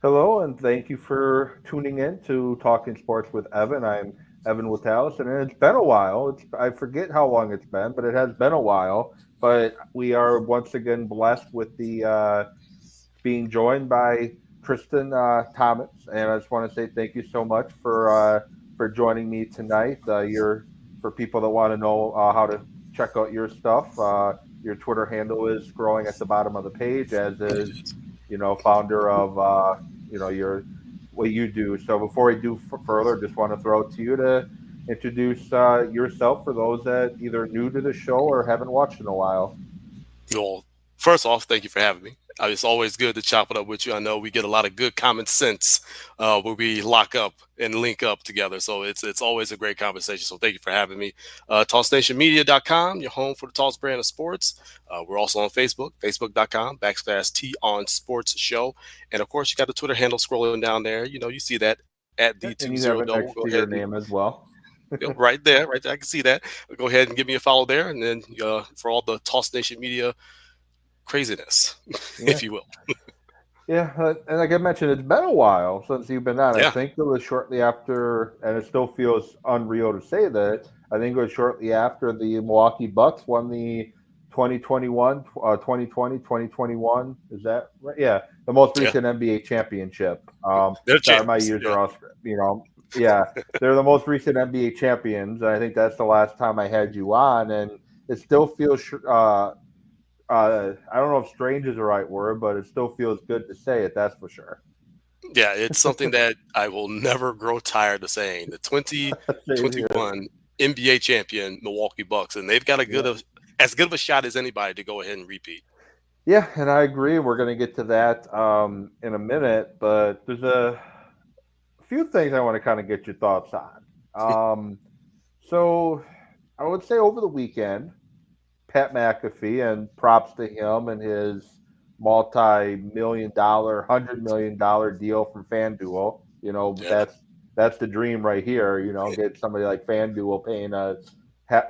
Hello, and thank you for tuning in to Talking Sports with Evan. I'm Evan Witalis, and it's been a while. I forget how long it's been, but it has been a while. But we are once again blessed with the being joined by Tristan Thomas, and I just want to say thank you so much for joining me tonight. You're for people that want to know how to check out your stuff. Your Twitter handle is scrolling at the bottom of the page, as is founder of your what you do. So before we do further, just want to throw it to you to introduce yourself for those that either new to the show or haven't watched in a while. Well, first off, thank you for having me. It's always good to chop it up with you. I know we get a lot of good common sense when we lock up and link up together. So it's always a great conversation. So thank you for having me. TossNationMedia.com, your home for the Toss brand of sports. We're also on Facebook, Facebook.com/ T on Sports Show. And of course, you got the Twitter handle scrolling down there. You see that at And you D20 have it Double. next Go to ahead your and name as well. right there, right there. I can see that. Go ahead and give me a follow there. And then for all the Toss Nation Media craziness, Yeah. if you will. Yeah, and like I mentioned, it's been a while since you've been on. I Yeah, think it was shortly after, and it still feels unreal to say that. I think it was shortly after the Milwaukee Bucks won the 2021, 2020, 2021. Is that right? Yeah, the most yeah, recent NBA championship. they're Sorry, my champions. years Yeah, are all, yeah, they're the most recent NBA champions. And I think that's the last time I had you on, and it still feels I don't know if strange is the right word, but it still feels good to say it. That's for sure. yeah. It's something that I will never grow tired of saying. The Same here. 2021 NBA champion Milwaukee Bucks, and they've got Yeah, as good of a shot as anybody to go ahead and repeat. yeah, and I agree. We're going to get to that in a minute, but there's a few things I want to kind of get your thoughts on. So I would say over the weekend, Pat McAfee, and props to him and his multi-million dollar, $100 million deal from FanDuel. Yeah, That's the dream right here. Get somebody like FanDuel paying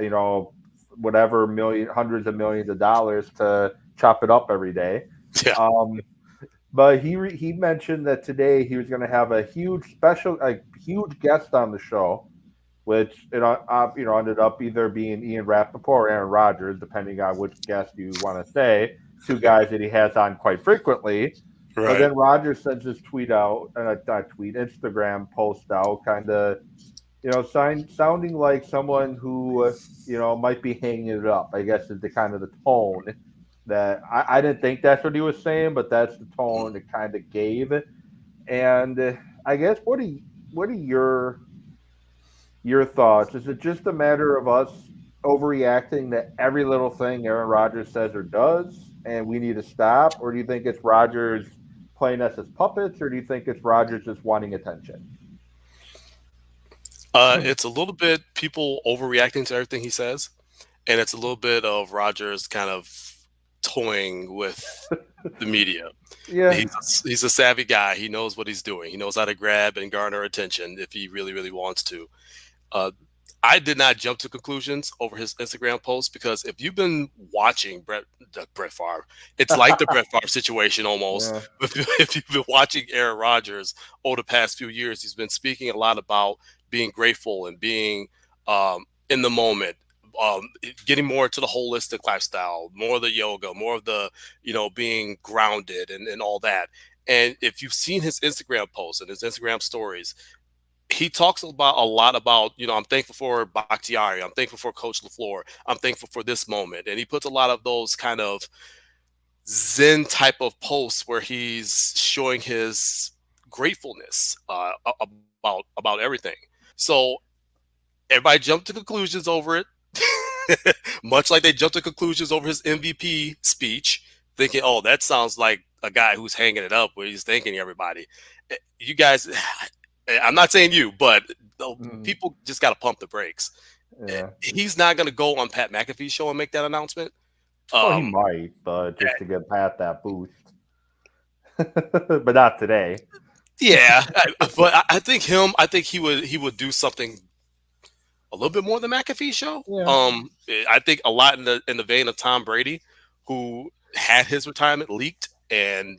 you know, whatever hundreds of millions of dollars to chop it up every day. yeah, Um, but he mentioned that today he was going to have a huge guest on the show, which ended up either being Ian Rappaport or Aaron Rodgers, depending on which guest you want to say. Two guys that he has on quite frequently. But right. then Rodgers sends his tweet out, not tweet, Instagram post out, kind of sounding like someone who might be hanging it up. I guess is the kind of the tone that I didn't think that's what he was saying, but that's the tone it kind of gave. And I guess what are your thoughts? Is it just a matter of us overreacting to every little thing Aaron Rodgers says or does, and we need to stop, or do you think it's Rodgers playing us as puppets, or do you think it's Rodgers just wanting attention? It's a little bit people overreacting to everything he says, and it's a little bit of Rogers kind of toying with the media. Yeah, He's a savvy guy. He knows what he's doing. He knows how to grab and garner attention if he really, really wants to. Uh, I did not jump to conclusions over his Instagram post because if you've been watching Brett Favre, it's like the Brett Favre situation almost. yeah, If you've been watching Aaron Rodgers over the past few years, he's been speaking a lot about being grateful and being in the moment, getting more into the holistic lifestyle, more of the yoga, more of the being grounded and all that. And if you've seen his Instagram posts and his Instagram stories, he talks about a lot about, I'm thankful for Bakhtiari, I'm thankful for Coach LaFleur, I'm thankful for this moment. And he puts a lot of those kind of Zen type of posts where he's showing his gratefulness about everything. So everybody jumped to conclusions over it, much like they jumped to conclusions over his MVP speech, thinking, "Oh, that sounds like a guy who's hanging it up where he's thanking everybody." You guys, I'm not saying you, but mm, people just got to pump the brakes. yeah. He's not going to go on Pat McAfee's show and make that announcement. Oh, he Um, might, but just to get Pat that boost, but not today. yeah, but I think I think he would do something a little bit more than McAfee show. Yeah, I think a lot in the vein of Tom Brady, who had his retirement leaked, and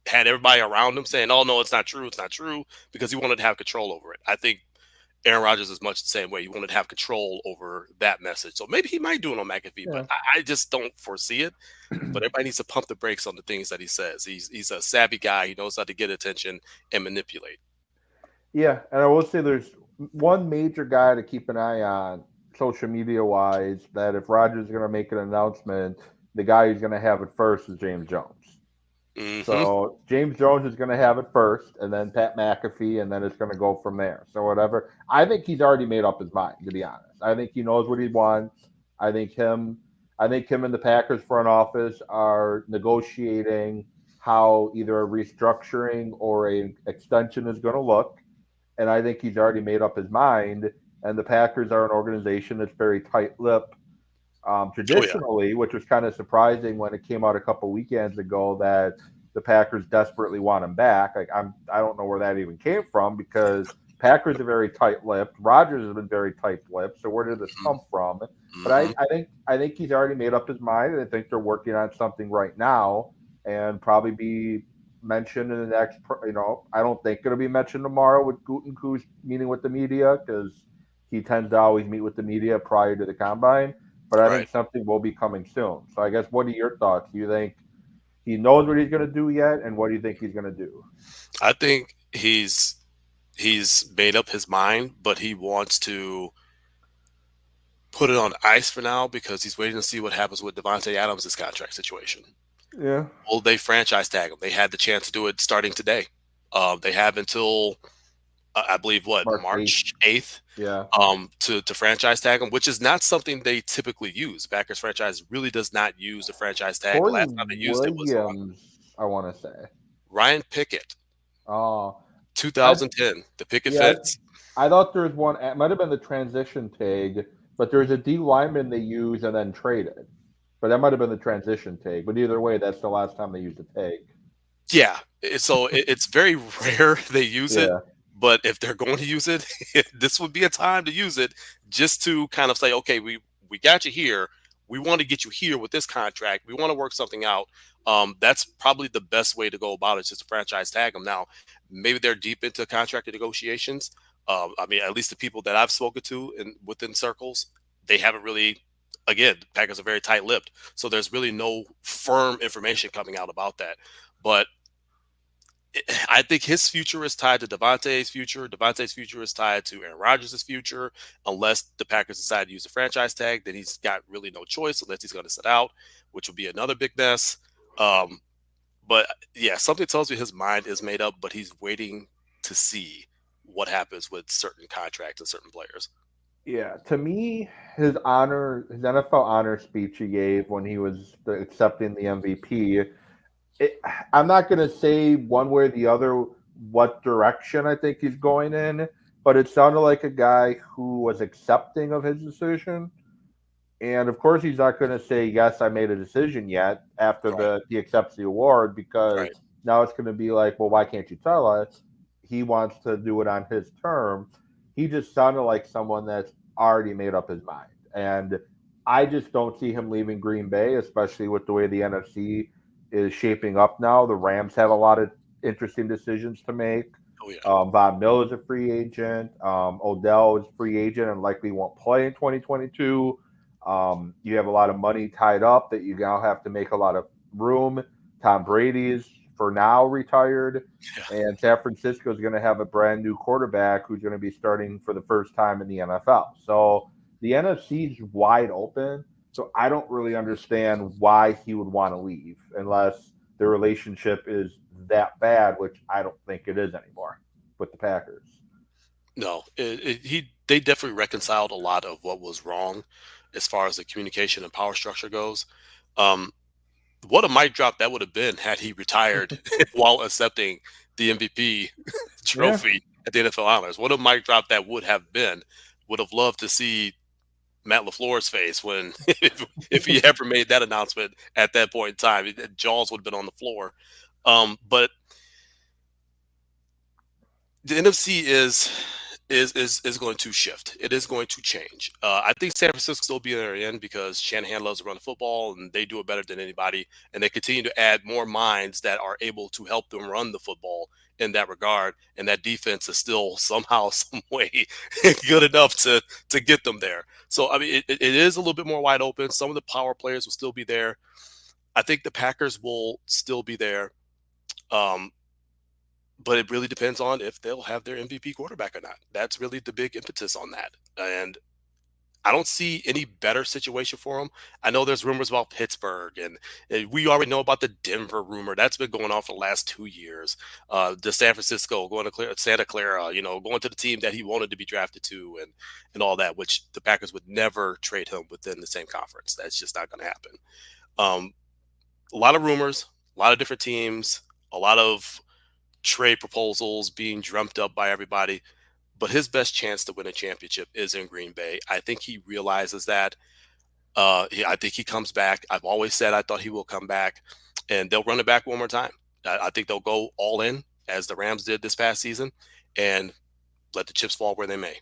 had everybody around him saying, "Oh no, it's not true," because he wanted to have control over it. I think Aaron Rodgers is much the same way. He wanted to have control over that message. So maybe he might do it on McAfee, but Yeah. I just don't foresee it. But everybody needs to pump the brakes on the things that he says. He's a savvy guy. He knows how to get attention and manipulate. Yeah, and I will say there's one major guy to keep an eye on social media wise that if Rogers is going to make an announcement, the guy who's going to have it first is James Jones. Hmm. So James Jones is going to have it first, and then Pat McAfee, and then it's going to go from there. So whatever. I think he's already made up his mind. To be honest, I think he knows what he wants. I think him. I think him and the Packers front office are negotiating how either a restructuring or a extension is going to look, and I think he's already made up his mind. And the Packers are an organization that's very tight-lipped Oh yeah, traditionally, which was kind of surprising when it came out a couple weekends ago that the Packers desperately want him back. Like I don't know where that even came from because Packers are very tight-lipped. Rodgers has been very tight-lipped. So where did this come from? But hmm I think he's already made up his mind, and I think they're working on something right now, and probably be mentioned in the next. I don't think it'll be mentioned tomorrow with Gutekunst's meeting with the media because he tends to always meet with the media prior to the combine, but I think right. something will be coming soon. So I guess what are your thoughts? Do you think he knows what he's going to do yet, and what do you think he's going to do? I think he's made up his mind, but he wants to put it on ice for now because he's waiting to see what happens with Devontae Adams' contract situation. Yeah, Will they franchise tag him? They had the chance to do it starting today. They have until I believe what March 8th. March 8th Yeah, to franchise tag him, which is not something they typically use. Packers franchise really does not use the franchise tag. The Corey last time they used it was on Williams, I want to say. Ryan Pickett, Oh, I 2010. The Pickett yeah, fence. I thought there was one. It might have been the transition tag, but there's a D lineman they use and then traded. But that might have been the transition tag. But either way, that's the last time they used a tag. Yeah, it's very rare they use it, Yeah, but if they're going to use it, this would be a time to use it just to kind of say, okay, we got you here. We want to get you here with this contract. We want to work something out. That's probably the best way to go about it, just to franchise tag them. Now, maybe they're deep into contract negotiations. I mean, at least the people that I've spoken to in within circles, they haven't really. Again, the Packers are very tight-lipped, so there's really no firm information coming out about that. But I think his future is tied to Devontae's future. Devontae's future is tied to Aaron Rodgers' future. Unless the Packers decide to use the franchise tag, then he's got really no choice unless he's going to sit out, which would be another big mess. Um, but yeah, something tells me his mind is made up, but he's waiting to see what happens with certain contracts and certain players. yeah. To me, his NFL honor speech he gave when he was accepting the MVP. I'm not going to say one way or the other what direction I think he's going in, but it sounded like a guy who was accepting of his decision. And of course, he's not going to say, yes, I made a decision yet after Right, he accepts the award because right. now it's going to be like, well, why can't you tell us? He wants to do it on his term. He just sounded like someone that's already made up his mind. And I just don't see him leaving Green Bay, especially with the way the NFC is shaping up now. The Rams have a lot of interesting decisions to make. Oh yeah, Von Miller is a free agent. Odell is a free agent and likely won't play in 2022. You have a lot of money tied up that you now have to make a lot of room. Tom Brady's for now retired, yeah. and San Francisco is going to have a brand new quarterback who's going to be starting for the first time in the NFL. So the NFC is wide open. So I don't really understand why he would want to leave unless the relationship is that bad, which I don't think it is anymore with the Packers. No, they definitely reconciled a lot of what was wrong as far as the communication and power structure goes. Um, What a mic drop that would have been had he retired while accepting the MVP Yeah. trophy at the NFL Honors. What a mic drop that would have been. Would have loved to see Matt LaFleur's face when if he ever made that announcement at that point in time. Jaws would have been on the floor. But the NFC is going to shift. It is going to change. I think San Francisco will be there in because Shanahan loves to run the football and they do it better than anybody. And they continue to add more minds that are able to help them run the football in that regard. And that defense is still somehow, some way good enough to get them there. So I mean, it is a little bit more wide open. Some of the power players will still be there. I think the Packers will still be there. Um, but it really depends on if they'll have their MVP quarterback or not. That's really the big impetus on that. And I don't see any better situation for them. I know there's rumors about Pittsburgh, and we already know about the Denver rumor that's been going on for the last 2 years. The San Francisco going to Santa Clara, going to the team that he wanted to be drafted to, and all that, which the Packers would never trade him within the same conference. That's just not going to happen. Um, a lot of rumors, a lot of different teams, a lot of trade proposals being dreamt up by everybody. But his best chance to win a championship is in Green Bay. I think he realizes that. I think he comes back. I've always said I thought he will come back, and they'll run it back one more time. I think they'll go all in as the Rams did this past season, and let the chips fall where they may.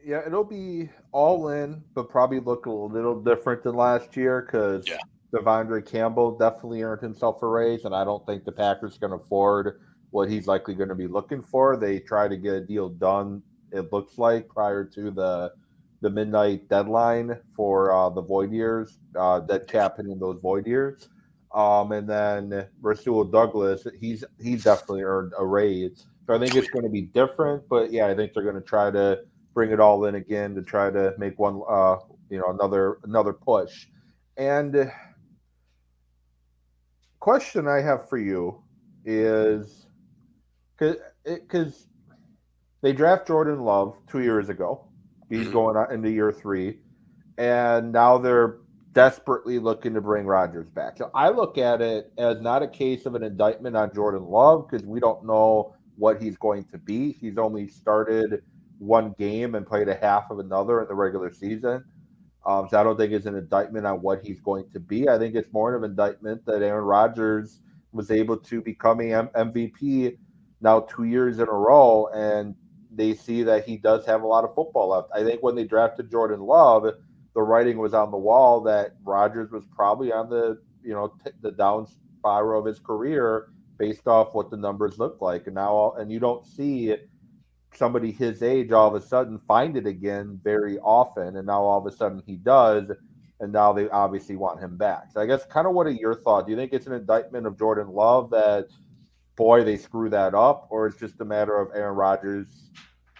Yeah, it'll be all in, but probably look a little different than last year Yeah, because Devondre Campbell definitely earned himself a raise, and I don't think the Packers can afford what he's likely going to be looking for. They try to get a deal done, it looks like, prior to the midnight deadline for the void years, dead cap hitting those void years. And then Rasul Douglas, he's definitely earned a raise. So I think it's going to be different, but yeah, I think they're going to try to bring it all in again to try to make one, another push. And question I have for you is because they draft Jordan Love 2 years ago, he's hmm going on into year three, and now they're desperately looking to bring Rodgers back. So I look at it as not a case of an indictment on Jordan Love because we don't know what he's going to be. He's only started one game and played a half of another in the regular season. So I don't think it's an indictment on what he's going to be. I think it's more of an indictment that Aaron Rodgers was able to become a MVP now 2 years in a row, and they see that he does have a lot of football left. I think when they drafted Jordan Love, the writing was on the wall that Rodgers was probably on the down spiral of his career based off what the numbers look like, and you don't see somebody his age all of a sudden find it again very often, and now all of a sudden he does, and now they obviously want him back. So I guess kind of what are your thoughts? Do you think it's an indictment of Jordan Love that boy they screw that up, or it's just a matter of Aaron Rodgers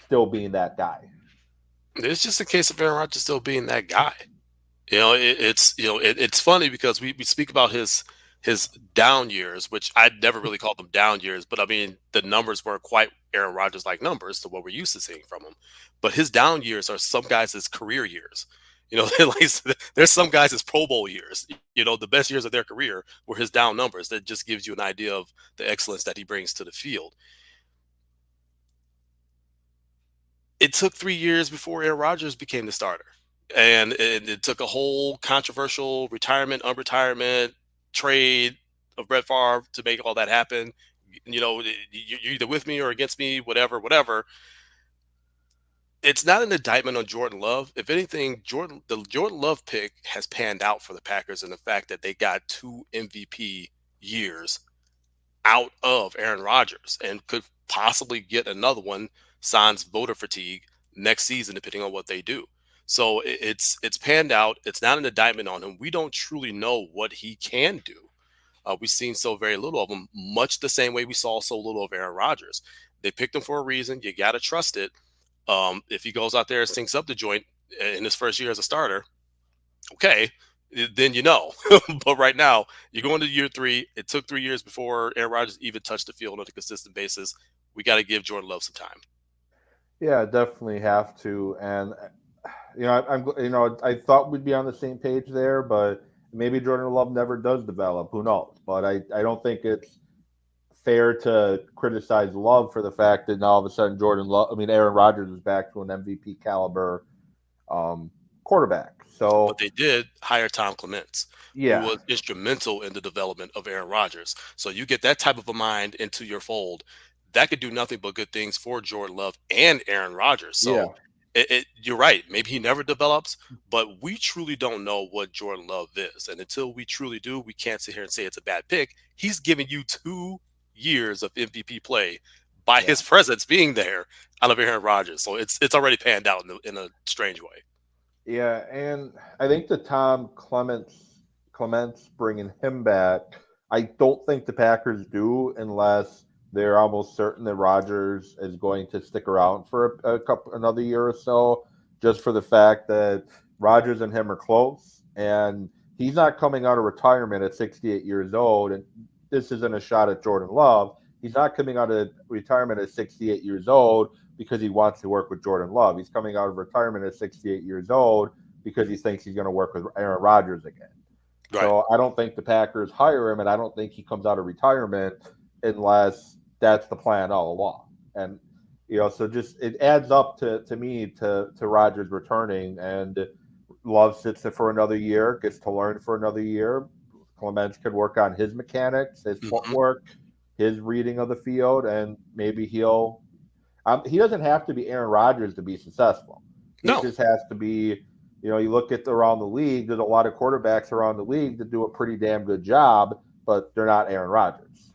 still being that guy? it's just a case of Aaron Rodgers still being that guy. It's funny because we speak about his down years, which I'd never really called them down years, but I mean the numbers weren't quite Aaron Rodgers like numbers to what we're used to seeing from him. But his down years are some guys' career years. Like there's some guys' Pro Bowl years. The best years of their career were his down numbers. That just gives you an idea of the excellence that he brings to the field. It took 3 years before Aaron Rodgers became the starter. And it took a whole controversial retirement, unretirement, trade of Brett Favre to make all that happen. You're either with me or against me, whatever, whatever. It's not an indictment on Jordan Love. If anything, the Jordan Love pick has panned out for the Packers in the fact that they got 2 MVP years out of Aaron Rodgers and could possibly get another one sans voter fatigue next season, depending on what they do. So it's panned out. It's not an indictment on him. We don't truly know what he can do. We've seen so very little of him, much the same way we saw so little of Aaron Rodgers. They picked him for a reason. You got to trust it. If he goes out there and stinks up the joint in his first year as a starter, okay, then but right now, you're going to year three. It took 3 years before Aaron Rodgers even touched the field on a consistent basis. We got to give Jordan Love some time. Yeah, definitely have to. And I thought we'd be on the same page there, but maybe Jordan Love never does develop. Who knows? But I don't think it's fair to criticize Love for the fact that now all of a sudden Aaron Rodgers is back to an MVP caliber um, quarterback. But So they did hire Tom Clements, who yeah, was instrumental in the development of Aaron Rodgers. So you get that type of a mind into your fold. that could do nothing but good things for Jordan Love and Aaron Rodgers. So Yeah. you're right. Maybe he never develops, but we truly don't know what Jordan Love is. And until we truly do, we can't sit here and say it's a bad pick. He's giving you 2 years of MVP play by Yeah. his presence being there out of Aaron Rodgers. So it's already panned out in a strange way. Yeah, and I think the Tom Clements bringing him back. I don't think the Packers do unless they're almost certain that Rodgers is going to stick around for a couple another year or so, just for the fact that Rodgers and him are close, and he's not coming out of retirement at 68 years old. And this isn't a shot at Jordan Love. He's not coming out of retirement at 68 years old because he wants to work with Jordan Love. He's coming out of retirement at 68 years old because he thinks he's going to work with Aaron Rodgers again. Right. So I don't think the Packers hire him, and I don't think he comes out of retirement unless that's the plan all along. And so just it adds up to me to Rodgers returning, and Love sits there for another year, gets to learn for another year. Clements can work on his mechanics, his footwork, his reading of the field, and maybe he doesn't have to be Aaron Rodgers to be successful. He just has to be, you look at around the league, there's a lot of quarterbacks around the league that do a pretty damn good job, but they're not Aaron Rodgers.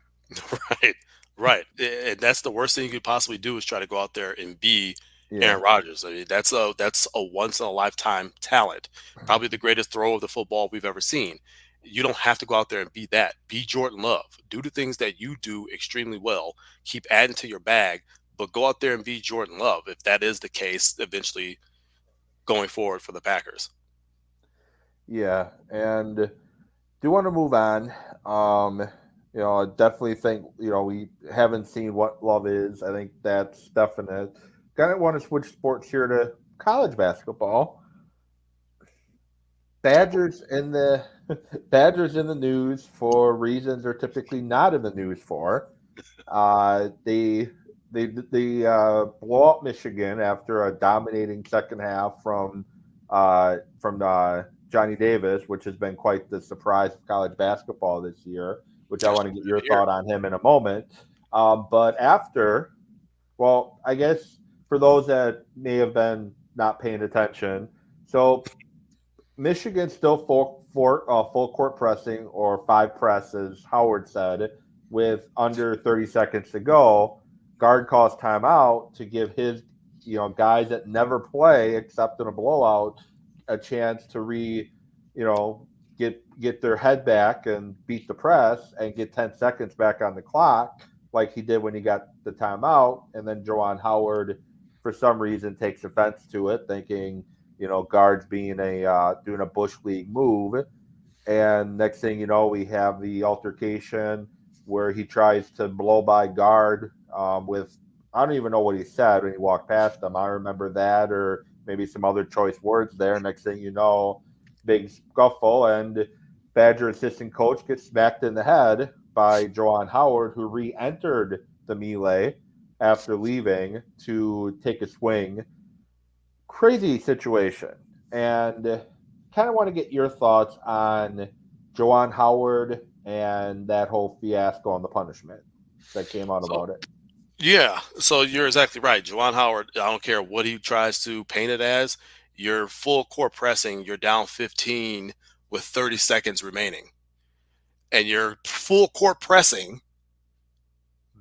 Right. Right. And that's the worst thing you could possibly do is try to go out there and be Yeah. Aaron Rodgers. I mean, that's a once in a lifetime talent, probably the greatest throw of the football we've ever seen. You don't have to go out there and be that. Be Jordan Love. Do the things that you do extremely well. Keep adding to your bag, but go out there and be Jordan Love if that is the case eventually going forward for the Packers. Yeah, and do want to move on. I definitely think we haven't seen what Love is. I think that's definite. Kind of want to switch sports here to college basketball. Badgers in the Badgers in the news for reasons they're typically not in the news for. They blow up Michigan after a dominating second half from Johnny Davis, which has been quite the surprise of college basketball this year. Which I want to get your thought on him in a moment. But after, well, I guess for those that may have been not paying attention, so Michigan still full court pressing or five presses, Howard said, with under 30 seconds to go. Guard calls timeout to give his guys that never play except in a blowout a chance to get their head back and beat the press and get 10 seconds back on the clock like he did when he got the timeout. And then Juwan Howard, for some reason, takes offense to it, thinking, guards being doing a Bush League move. And next thing you know, we have the altercation where he tries to blow by guard with, I don't even know what he said when he walked past him. I remember that, or maybe some other choice words there. Next thing you know, big scuffle, and Badger assistant coach gets smacked in the head by Juwan Howard, who re-entered the melee after leaving to take a swing. Crazy situation. And kind of want to get your thoughts on Juwan Howard and that whole fiasco on the punishment that came out about it. Yeah, so you're exactly right. Juwan Howard, I don't care what he tries to paint it as, you're full court pressing, you're down 15 with 30 seconds remaining. And you're full court pressing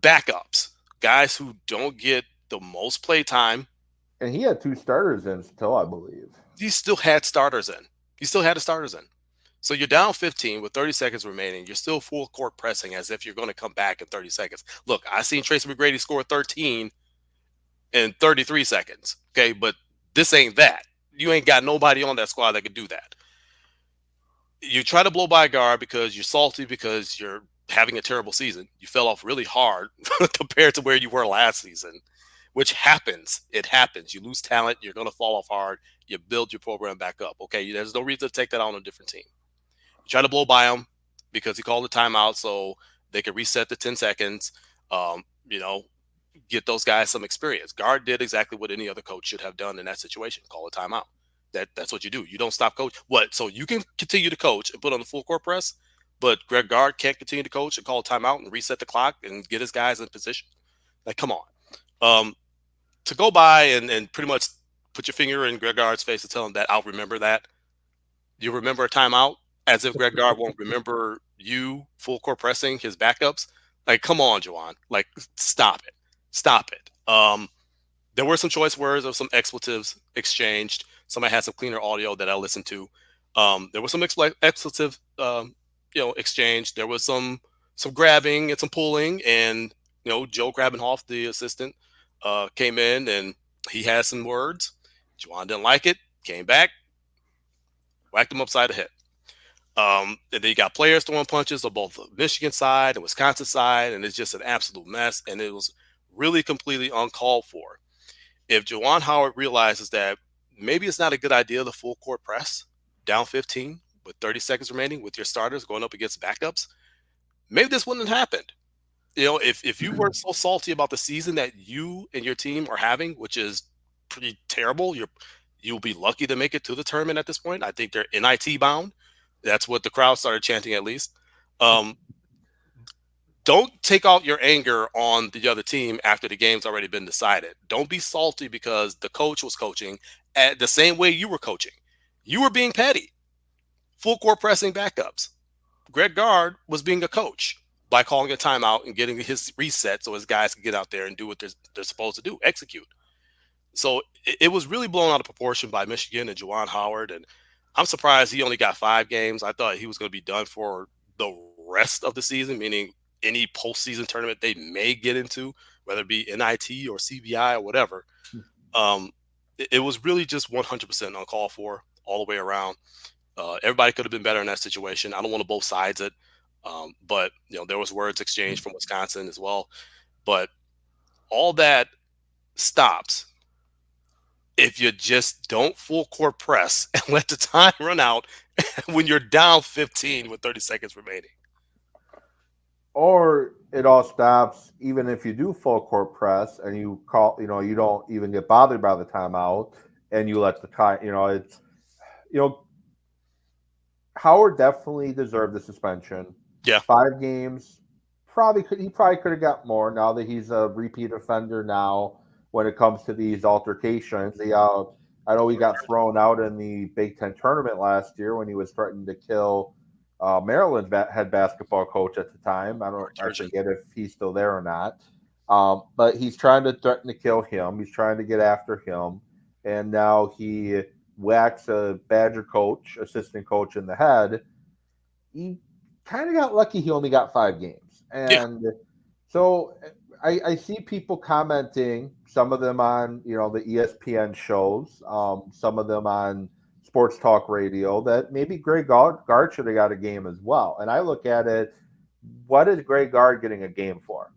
backups, guys who don't get the most play time. And he had two starters in still, I believe. He still had starters in. He still had the starters in. So you're down 15 with 30 seconds remaining. You're still full court pressing as if you're going to come back in 30 seconds. Look, I seen Tracy McGrady score 13 in 33 seconds. Okay, but this ain't that. You ain't got nobody on that squad that could do that. You try to blow by a guard because you're salty because you're having a terrible season. You fell off really hard compared to where you were last season, which happens. It happens. You lose talent. You're going to fall off hard. You build your program back up. Okay, there's no reason to take that on a different team. Try to blow by him because he called the timeout so they could reset the 10 seconds, get those guys some experience. Guard did exactly what any other coach should have done in that situation, call a timeout. That's what you do. You don't stop coach. What? So you can continue to coach and put on the full court press, but Greg Gard can't continue to coach and call a timeout and reset the clock and get his guys in position. Like, come on. Um, to go by and pretty much put your finger in Greg Gard's face and tell him that I'll remember that. You remember a timeout as if Greg Gard won't remember you full court pressing his backups. Like, come on, Juwan. Like, stop it. Stop it. There were some choice words or some expletives exchanged. Somebody had some cleaner audio that I listened to. There was some expletive, exchange. There was some grabbing and some pulling, and Joe Grabenhoff, the assistant, came in and he had some words. Juwan didn't like it. Came back, whacked him upside the head. And then you got players throwing punches on both the Michigan side and Wisconsin side, and it's just an absolute mess. And it was really completely uncalled for. If Juwan Howard realizes that maybe it's not a good idea the full court press down 15 with 30 seconds remaining with your starters going up against backups, maybe this wouldn't have happened. If you weren't so salty about the season that you and your team are having, which is pretty terrible, you'll be lucky to make it to the tournament at this point. I think they're NIT bound. That's what the crowd started chanting at least. Don't take out your anger on the other team after the game's already been decided. Don't be salty because the coach was coaching at the same way you were coaching. You were being petty, full court pressing backups. Greg Gard was being a coach by calling a timeout and getting his reset so his guys can get out there and do what they're supposed to do, execute. So it was really blown out of proportion by Michigan and Juwan Howard. And I'm surprised he only got 5 games. I thought he was going to be done for the rest of the season, meaning any postseason tournament they may get into, whether it be NIT or CBI or whatever. It was really just 100% uncalled for all the way around. Everybody could have been better in that situation. I don't want to both sides it, but there was words exchanged from Wisconsin as well. But all that stops if you just don't full court press and let the time run out when you're down 15 with 30 seconds remaining. Or it all stops even if you do full court press and you call, you don't even get bothered by the timeout and you let the time, it's, you know, Howard definitely deserved the suspension. Yeah. 5 games, he probably could have got more now that he's a repeat offender now when it comes to these altercations. I know he got thrown out in the Big Ten tournament last year when he was threatening to kill Maryland's head basketball coach at the time. I forget if he's still there or not. But he's trying to threaten to kill him. He's trying to get after him. And now he whacks a Badger coach, assistant coach in the head. He kind of got lucky he only got 5 games. And so I see people commenting, some of them on, the ESPN shows, some of them on sports talk radio, that maybe Greg Gard should have got a game as well. And I look at it, what is Greg Gard getting a game for?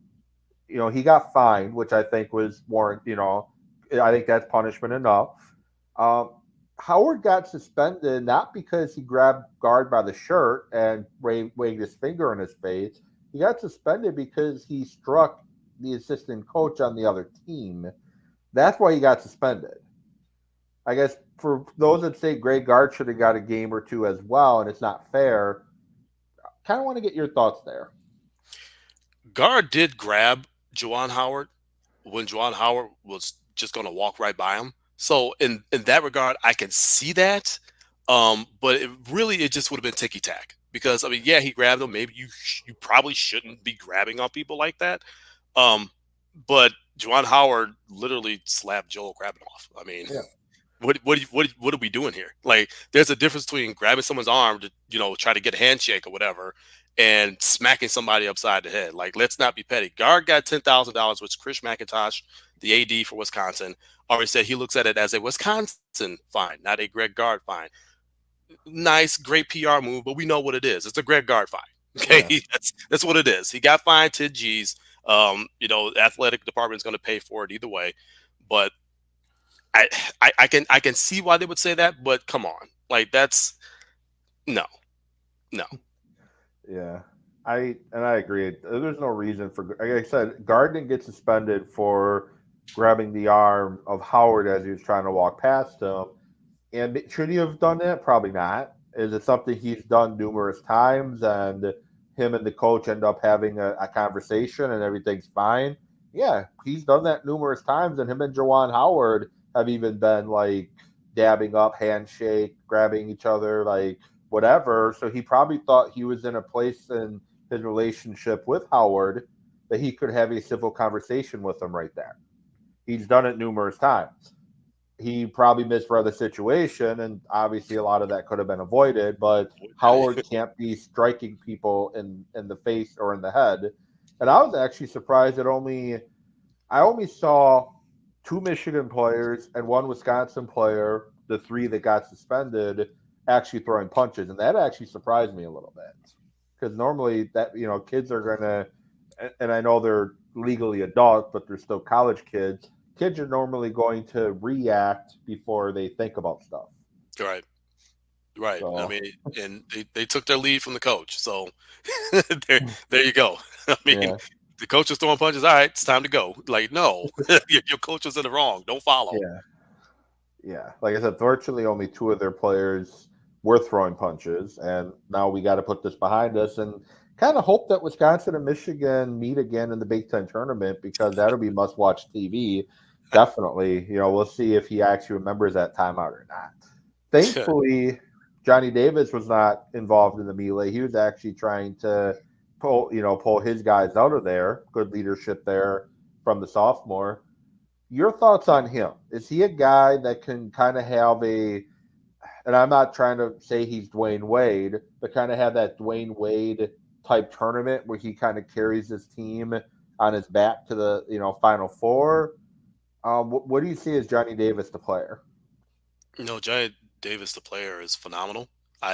He got fined, which I think was warrant. I think that's punishment enough. Howard got suspended not because he grabbed Gard by the shirt and waved his finger in his face. He got suspended because he struck the assistant coach on the other team. That's why he got suspended. I guess for those that say Greg Gard should have got a game or two as well, and it's not fair, kind of want to get your thoughts there. Gard did grab Juwan Howard when Juwan Howard was just going to walk right by him. So in that regard, I can see that. But it just would have been ticky tack because he grabbed him. Maybe you probably shouldn't be grabbing on people like that. But Juwan Howard literally slapped Joel Grabenhoff. What are we doing here? Like, there's a difference between grabbing someone's arm to try to get a handshake or whatever, and smacking somebody upside the head. Like, let's not be petty. Gard got $10,000, which Chris McIntosh, the AD for Wisconsin, already said he looks at it as a Wisconsin fine, not a Greg Gard fine. Nice, great PR move, but we know what it is. It's a Greg Gard fine. Okay, yeah. That's what it is. He got fined 10 G's. The athletic department is going to pay for it either way, but I can see why they would say that, but come on, like that's no. Yeah, I agree. There's no reason for, like I said, Gard didn't get suspended for grabbing the arm of Howard as he was trying to walk past him. And should he have done that? Probably not. Is it something he's done numerous times and him and the coach end up having a conversation and everything's fine? Yeah, he's done that numerous times, and him and Jawan Howard have even been like dabbing up, handshake, grabbing each other, like whatever. So he probably thought he was in a place in his relationship with Howard that he could have a civil conversation with him right there. He's done it numerous times. He probably misread the situation, and obviously a lot of that could have been avoided. But Howard can't be striking people in the face or in the head. And I was actually surprised that I only saw two Michigan players and one Wisconsin player, the three that got suspended, actually throwing punches, and that actually surprised me a little bit because normally that kids are gonna, and I know they're legally adults, but they're still college kids. Kids are normally going to react before they think about stuff. Right. Right. I So mean, and they took their lead from the coach. So there there you go. I mean, yeah, the coach is throwing punches. All right, it's time to go. Like, no, your coach was in the wrong. Don't follow. yeah. Yeah, like I said, virtually only two of their players were throwing punches, and now we got to put this behind us and kind of hope that Wisconsin and Michigan meet again in the Big Ten tournament because that'll be must-watch TV. Definitely, we'll see if he actually remembers that timeout or not. Thankfully, Johnny Davis was not involved in the melee. He was actually trying to pull his guys out of there. Good leadership there from the sophomore. Your thoughts on him? Is he a guy that can kind of have and I'm not trying to say he's Dwayne Wade, but kind of have that Dwayne Wade type tournament where he kind of carries his team on his back to the, Final Four? What do you see as Johnny Davis, the player? No, Giant Davis, the player, is phenomenal.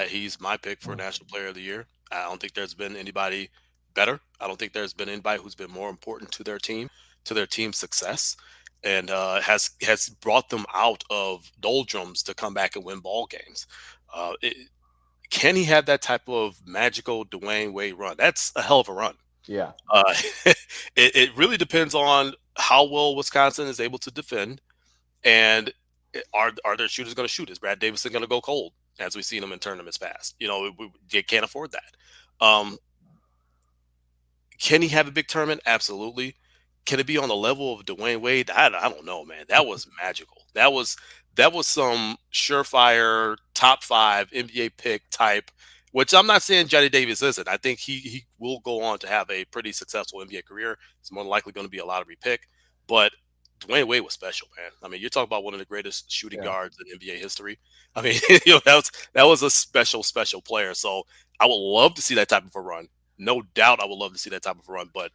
He's my pick for National Player of the Year. I don't think there's been anybody better. I don't think there's been anybody who's been more important to their team's success, and has brought them out of doldrums to come back and win ball games. It, can he have that type of magical Dwayne Wade run? That's a hell of a run. Yeah. Uh, it really depends on how well Wisconsin is able to defend, and are their shooters going to shoot? Is Brad Davison going to go cold, as we've seen him in tournaments past? They can't afford that. Can he have a big tournament? Absolutely. Can it be on the level of Dwayne Wade? I don't know, man. That was magical. That was some surefire top five NBA pick type. Which I'm not saying Johnny Davis isn't. I think he will go on to have a pretty successful NBA career. It's more than likely going to be a lottery pick. But Dwayne Wade was special, man. I mean, you're talking about one of the greatest shooting Yeah. guards in NBA history. I mean, that was a special player. So I would love to see that type of a run. No doubt, I would love to see that type of a run. But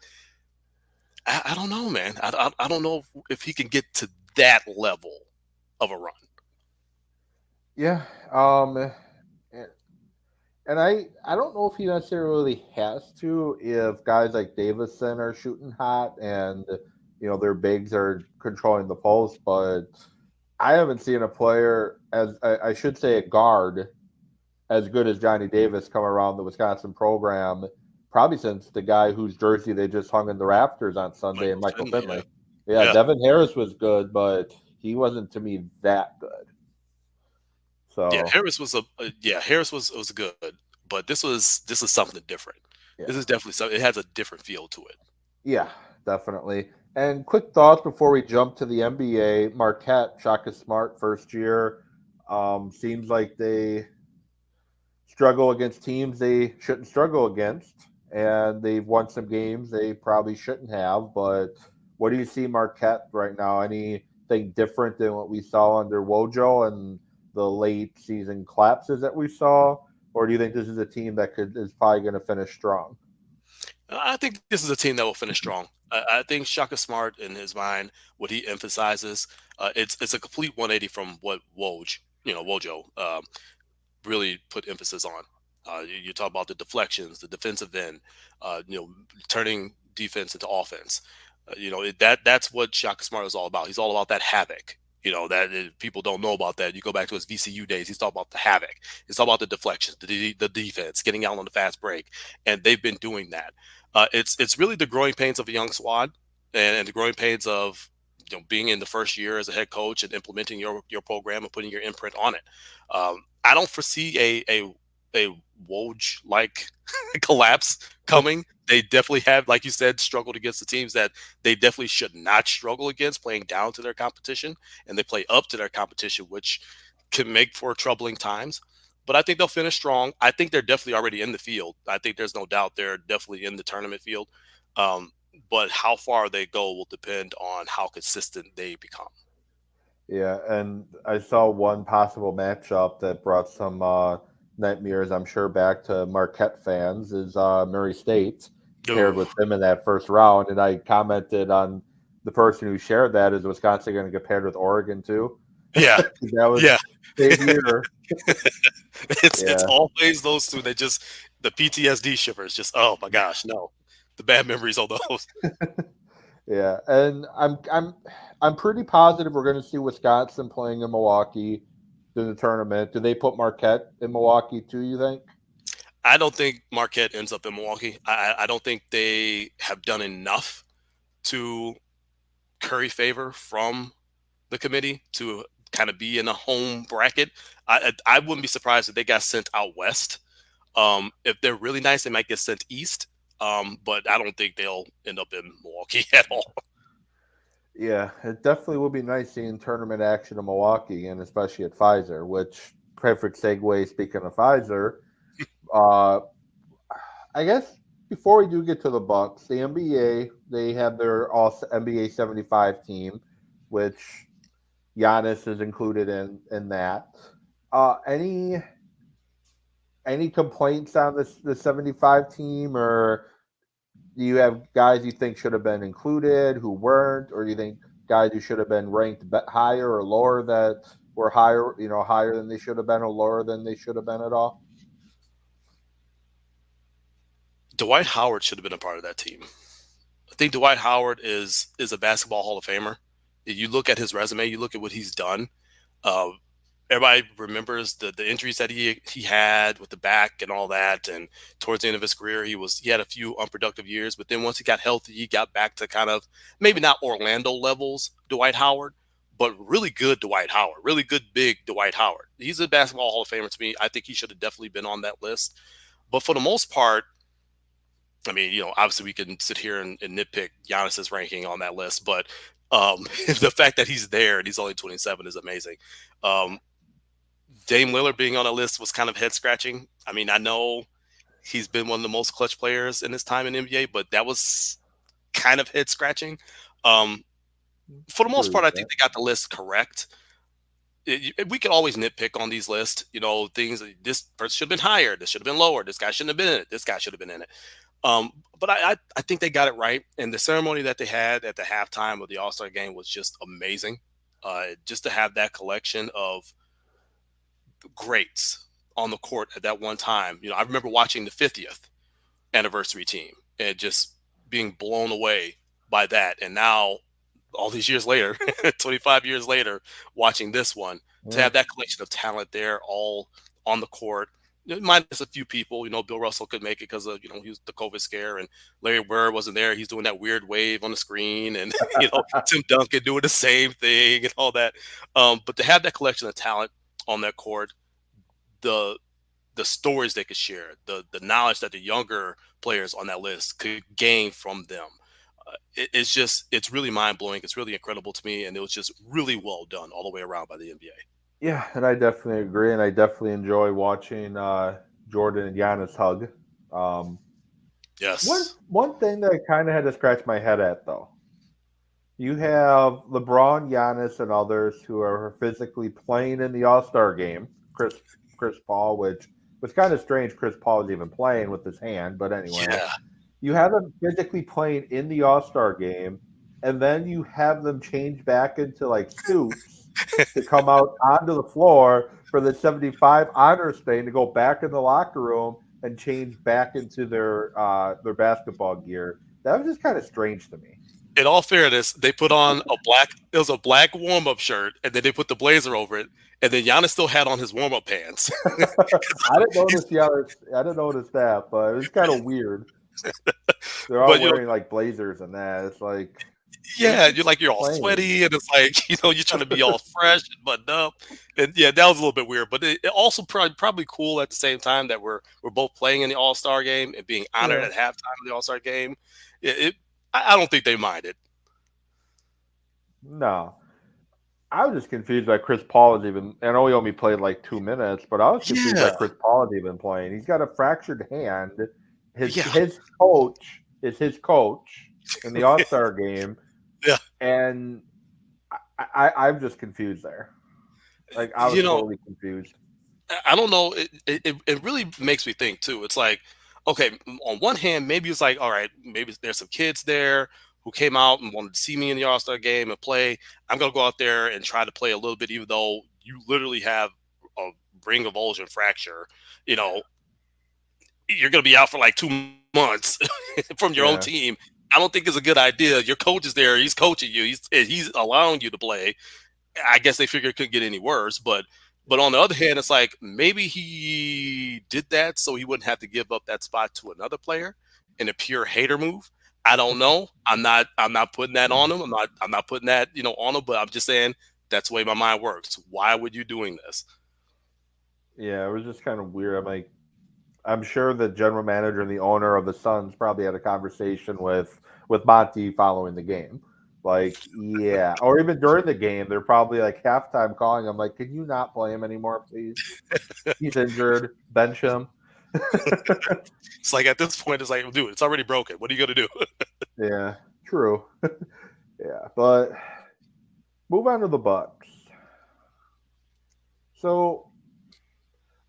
I don't know, man. I don't know if he can get to that level of a run. Yeah. And I don't know if he necessarily has to if guys like Davison are shooting hot and their bigs are controlling the post, but I haven't seen a player as I should say a guard as good as Johnny Davis come around the Wisconsin program probably since the guy whose jersey they just hung in the rafters on Sunday and Michael Michael Finley, yeah, Finley. Yeah, yeah, Devin Harris was good, but he wasn't to me that good. yeah. So Harris was good, but this is something different. This yeah. is definitely something. It has a different feel to it. Yeah, definitely. And quick thoughts before we jump to the NBA. Marquette, Shaka Smart, first year. Seems like they struggle against teams they shouldn't struggle against, and they've won some games they probably shouldn't have. But what do you see Marquette right now? Anything different than what we saw under Wojo and the late season collapses that we saw, or do you think this is a team that is probably going to finish strong? I think this is a team that will finish strong. I think Shaka Smart, in his mind, what he emphasizes, it's a complete 180 from what Wojo, really put emphasis on. You talk about the deflections, the defensive end, turning defense into offense. That's what Shaka Smart is all about. He's all about that havoc. That people don't know about that. You go back to his VCU days. He's talking about the havoc. He's all about the deflections, the defense, getting out on the fast break, and they've been doing that. It's really the growing pains of a young squad, and the growing pains of being in the first year as a head coach and implementing your program and putting your imprint on it. I don't foresee a Woj like collapse coming. They definitely have, like you said, struggled against the teams that they definitely should not struggle against, playing down to their competition, and they play up to their competition, which can make for troubling times. But I think they'll finish strong. I think they're definitely already in the field. I think there's no doubt they're definitely in the tournament field. Um, but how far they go will depend on how consistent they become. Yeah, and I saw one possible matchup that brought some nightmares, I'm sure, back to Marquette fans is Murray State paired Ooh, with them in that first round. And I commented on the person who shared that is Wisconsin going to get paired with Oregon too? yeah, That was yeah. same year. It's Yeah, always those two that just the PTSD shivers. Just oh my gosh, no, the bad memories of those. yeah, and I'm pretty positive we're going to see Wisconsin playing in Milwaukee in the tournament. Do they put Marquette in Milwaukee too? You think? I don't think Marquette ends up in Milwaukee. I don't think they have done enough to curry favor from the committee to kind of be in a home bracket. I wouldn't be surprised if they got sent out west. If they're really nice, they might get sent east. But I don't think they'll end up in Milwaukee at all. Yeah, it definitely would be nice seeing tournament action in Milwaukee, and especially at Pfizer. Which perfect segue. Speaking of Pfizer, uh, I guess before we do get to the Bucks, the NBA they have their All NBA 75 team, which Giannis is included in that. Any complaints on this the 75 team, or do you have guys you think should have been included who weren't, or do you think guys who should have been ranked higher or lower that were higher, higher than they should have been, or lower than they should have been at all? Dwight Howard should have been a part of that team. I think Dwight Howard is a basketball Hall of Famer. You look at his resume, you look at what he's done. Uh, Everybody remembers the injuries that he had with the back and all that. And towards the end of his career, he had a few unproductive years. But then once he got healthy, he got back to kind of maybe not Orlando levels Dwight Howard, but really good Dwight Howard, really good big Dwight Howard. He's a basketball Hall of Famer to me. I think he should have definitely been on that list. But for the most part, I mean, obviously we can sit here and nitpick Giannis's ranking on that list, but the fact that he's there and he's only 27 is amazing. Um, Dame Lillard being on a list was kind of head scratching. I mean, I know he's been one of the most clutch players in his time in NBA, but that was kind of head scratching. Um, for the most Agree part, with I that. think they got the list correct. We could always nitpick on these lists, things this person should have been higher, this should have been lower, this guy shouldn't have been in it, this guy should have been in it. But I think they got it right, and the ceremony that they had at the halftime of the All Star game was just amazing. Just to have that collection of greats on the court at that one time. I remember watching the 50th anniversary team and just being blown away by that. And now, all these years later, 25 years later, watching this one, to Yeah. have that collection of talent there all on the court. Minus a few people, Bill Russell could make it because of, he was the COVID scare, and Larry Bird wasn't there. He's doing that weird wave on the screen, and, Tim Duncan doing the same thing and all that. But to have that collection of talent on that court, the the stories they could share, the knowledge that the younger players on that list could gain from them. It's really mind blowing. It's really incredible to me, and it was just really well done all the way around by the NBA. Yeah, and I definitely agree, and I definitely enjoy watching Jordan and Giannis hug. Um, one Yes. one thing that I kind of had to scratch my head at though, you have LeBron, Giannis, and others who are physically playing in the All Star game. Chris Paul, which was kind of strange. Chris Paul was even playing with his hand, but anyway, Yeah. you have them physically playing in the All Star game, and then you have them change back into like suits to come out onto the floor for the 75 honors thing to go back in the locker room and change back into their basketball gear. That was just kind of strange to me. In all fairness, they put on it was a black warm up shirt, and then they put the blazer over it, and then Giannis still had on his warm up pants. I didn't notice the others. I didn't notice that, but it was kind of weird. They're all but wearing like blazers and that. It's like They're Yeah, just you're all playing. sweaty, and it's like you're trying to be all fresh and buttoned up, and yeah, that was a little bit weird, but it also probably cool at the same time that we're both playing in the All Star game and being honored Yeah. at halftime of the All Star game. I don't think they minded. No. I was just confused by Chris Paul is even. I know he only played like 2 minutes, but I was confused by Yeah, Chris Paul is even playing. He's got a fractured hand. His yeah, his coach is his coach in the All Star game, yeah. and I'm just confused there. Like I was You know, totally confused. I don't know. It really makes me think too. It's like, okay, on one hand, maybe it's like, all right, maybe there's some kids there who came out and wanted to see me in the All Star game and play. I'm gonna go out there and try to play a little bit, even though you literally have a ring avulsion fracture. You know, you're gonna be out for like 2 months from your own Yeah. team. I don't think it's a good idea. Your coach is there. He's coaching you. He's allowing you to play. I guess they figured it couldn't get any worse. But on the other hand, it's like maybe he did that so he wouldn't have to give up that spot to another player in a pure hater move. I don't know. I'm not putting that on him. I'm not putting that, on him, but I'm just saying that's the way my mind works. Why would you doing this? Yeah, it was just kind of weird. I'm like, I'm sure the general manager and the owner of the Suns probably had a conversation with Monty following the game. Like, yeah, or even during the game, they're probably like halftime calling him, like, "Can you not play him anymore, please? He's injured. Bench him." It's like at this point, it's like, dude, it's already broken. What are you gonna do? Yeah, true. Yeah, but move on to the Bucks. So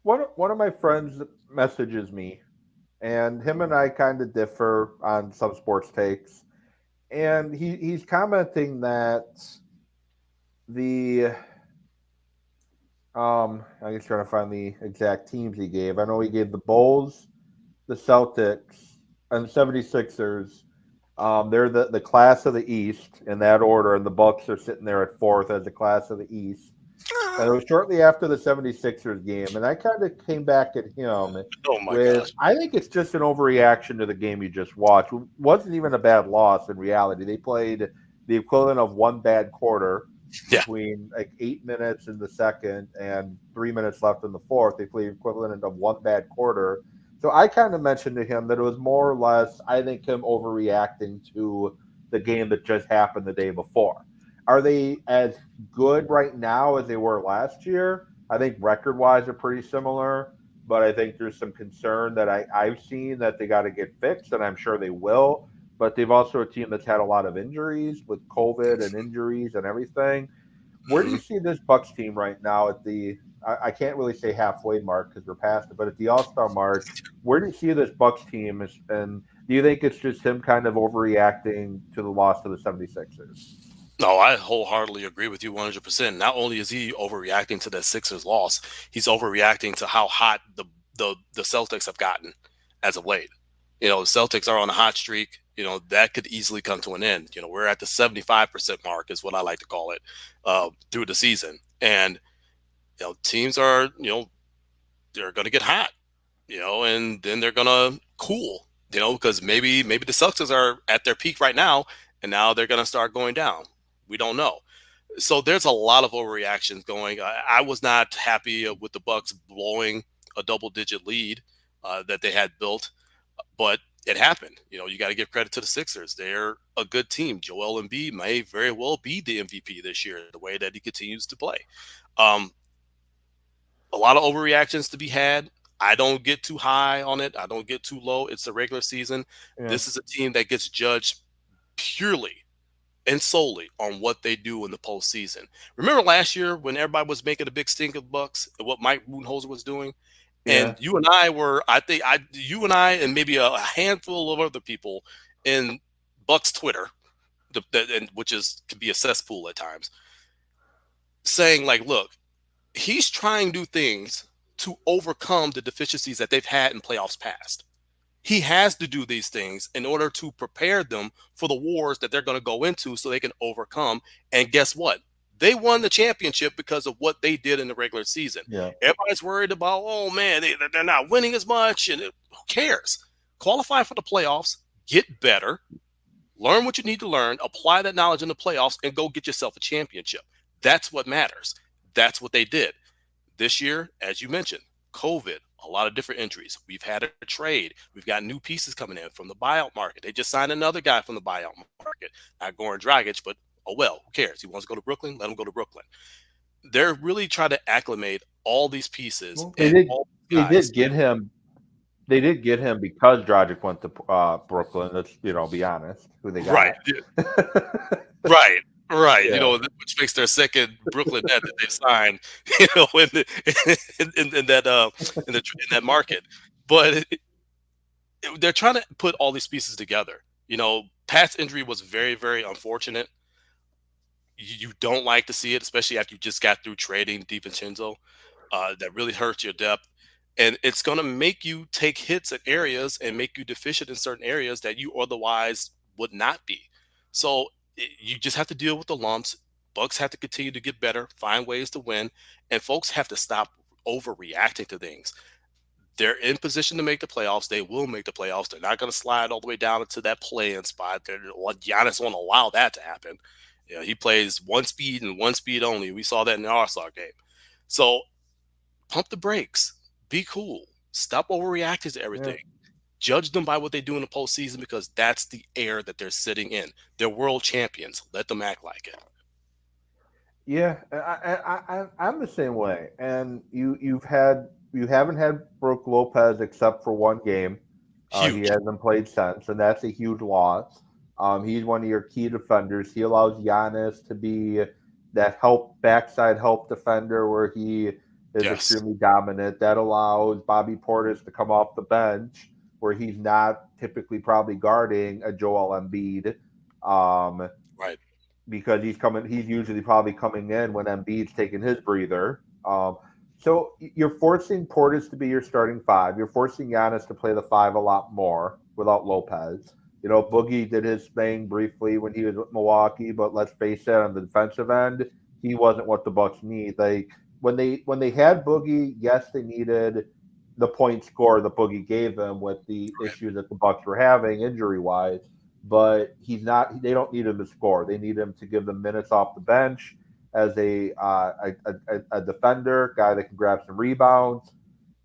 one of my friends messages me, and him and I kind of differ on some sports takes, and he's commenting that the I'm just trying to find the exact teams he gave. I know he gave the Bulls, the Celtics, and the 76ers. They're the class of the East in that order, and the Bucks are sitting there at fourth as the class of the East. And it was shortly after the 76ers game, and I kind of came back at him Oh my with, gosh. I think it's just an overreaction to the game you just watched. It wasn't even a bad loss in reality. They played the equivalent of one bad quarter Yeah. between like 8 minutes in the second and 3 minutes left in the fourth. They played the equivalent of one bad quarter. So I kind of mentioned to him that it was more or less, I think, him overreacting to the game that just happened the day before. Are they as good right now as they were last year? I think record wise are pretty similar, but I think there's some concern that I've seen that they got to get fixed, and I'm sure they will. But they've also a team that's had a lot of injuries with COVID and injuries and everything. Where do Mhm. you see this Bucks team right now at the? I can't really say halfway mark because we're past it, but at the All Star mark, where do you see this Bucks team? And do you think it's just him kind of overreacting to the loss to the 76ers? No, I wholeheartedly agree with you 100%. Not only is he overreacting to the Sixers loss, he's overreacting to how hot the Celtics have gotten as of late. The Celtics are on a hot streak. That could easily come to an end. We're at the 75% mark is what I like to call it, through the season. And, teams are, they're going to get hot, and then they're going to cool, because maybe the Celtics are at their peak right now, and now they're going to start going down. We don't know. So there's a lot of overreactions going. I was not happy with the Bucks blowing a double-digit lead that they had built, but it happened. You got to give credit to the Sixers. They're a good team. Joel Embiid may very well be the MVP this year, the way that he continues to play. Um, a lot of overreactions to be had. I don't get too high on it. I don't get too low. It's the regular season. Yeah, This is a team that gets judged purely and solely on what they do in the postseason. Remember last year when everybody was making a big stink of Bucks and what Mike Budenholzer was doing, yeah, and you and I were, I think, you and I, and maybe a handful of other people in Bucks Twitter, and which is can be a cesspool at times, saying like, look, he's trying to do things to overcome the deficiencies that they've had in playoffs past. He has to do these things in order to prepare them for the wars that they're going to go into so they can overcome. And guess what? They won the championship because of what they did in the regular season. yeah. Everybody's worried about, oh man, they're not winning as much. And who cares? Qualify for the playoffs, get better, Learn what you need to learn, apply that knowledge in the playoffs, and go get yourself a championship. That's what matters. That's what they did. This year, as you mentioned, COVID, a lot of different injuries. We've had a trade. We've got new pieces coming in from the buyout market. They just signed another guy from the buyout market. Not Goran Dragic, but oh well, who cares? He wants to go to Brooklyn, let him go to Brooklyn. They're really trying to acclimate all these pieces Well, and all these they guys. did get him. They did get him because Dragic went to Brooklyn. Let's be honest, who they Right. got. Right, right. Yeah, Which makes their second Brooklyn net that they signed, in in that in that market. But they're trying to put all these pieces together. Pat's injury was very, very unfortunate. You don't like to see it, especially after you just got through trading DiVincenzo. That really hurts your depth, and it's going to make you take hits at areas and make you deficient in certain areas that you otherwise would not be. So you just have to deal with the lumps. Bucks have to continue to get better, find ways to win, and folks have to stop overreacting to things. They're in position to make the playoffs. They will make the playoffs. They're not going to slide all the way down into that play-in spot. Giannis won't allow that to happen. He plays one speed and one speed only. We saw that in the All-Star game. So pump the brakes. Be cool. Stop overreacting to yeah, everything. Judge them by what they do in the postseason because that's the air that they're sitting in. They're world champions. Let them act like it. yeah. I'm the same way. And you haven't had Brooke Lopez except for one game. He Huge. hasn't played since, and that's a huge loss. He's one of your key defenders. He allows Giannis to be that backside help defender where he is Yes. extremely dominant. That allows Bobby Portis to come off the bench where he's not typically probably guarding a Joel Embiid. Um, Right. because he's usually probably coming in when Embiid's taking his breather. So you're forcing Portis to be your starting five. You're forcing Giannis to play the five a lot more without Lopez. Boogie did his thing briefly when he was with Milwaukee, but let's face it, on the defensive end, he wasn't what the Bucks need. When they had Boogie, yes, they needed the point score that Boogie gave them with the Right. issues that the Bucks were having injury wise. But he's not. They don't need him to score. They need him to give them minutes off the bench as a defender, guy that can grab some rebounds.